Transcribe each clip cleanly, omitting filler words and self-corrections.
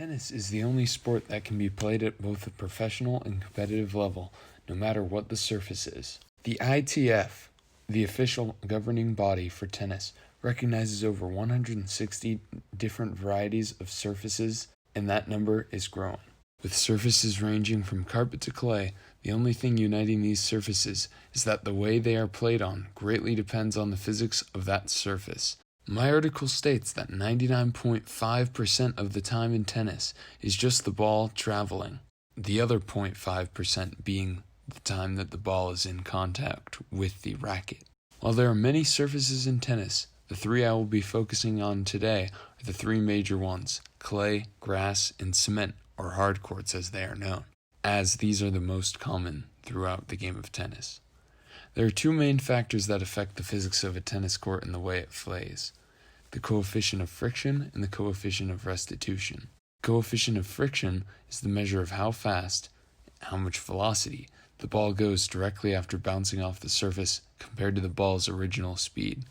Tennis is the only sport that can be played at both a professional and competitive level, no matter what the surface is. The ITF, the official governing body for tennis, recognizes over 160 different varieties of surfaces, and that number is growing. With surfaces ranging from carpet to clay, the only thing uniting these surfaces is that the way they are played on greatly depends on the physics of that surface. My article states that 99.5% of the time in tennis is just the ball traveling, the other 0.5% being the time that the ball is in contact with the racket. While there are many surfaces in tennis, the three I will be focusing on today are the three major ones: clay, grass, and cement, or hard courts as they are known, as these are the most common throughout the game of tennis. There are two main factors that affect the physics of a tennis court and the way it plays: the coefficient of friction and the coefficient of restitution. The coefficient of friction is the measure of how fast, how much velocity, the ball goes directly after bouncing off the surface compared to the ball's original speed.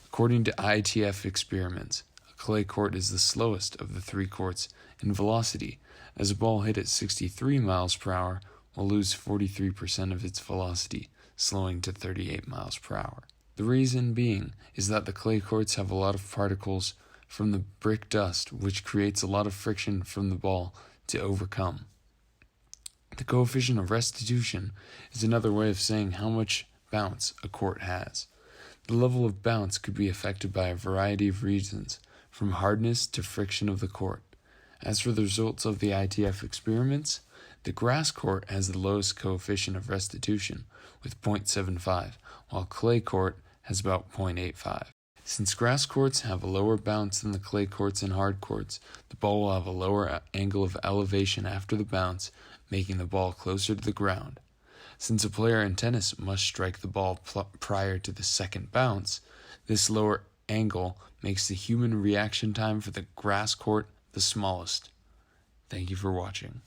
According to ITF experiments, a clay court is the slowest of the three courts in velocity, as a ball hit at 63 miles per hour will lose 43% of its velocity, slowing to 38 miles per hour. The reason being is that the clay courts have a lot of particles from the brick dust, which creates a lot of friction from the ball to overcome. The coefficient of restitution is another way of saying how much bounce a court has. The level of bounce could be affected by a variety of reasons, from hardness to friction of the court. As for the results of the ITF experiments, the grass court has the lowest coefficient of restitution, with 0.75, while clay court has about 0.85. Since grass courts have a lower bounce than the clay courts and hard courts, the ball will have a lower angle of elevation after the bounce, making the ball closer to the ground. Since a player in tennis must strike the ball prior to the second bounce, this lower angle makes the human reaction time for the grass court the smallest. Thank you for watching.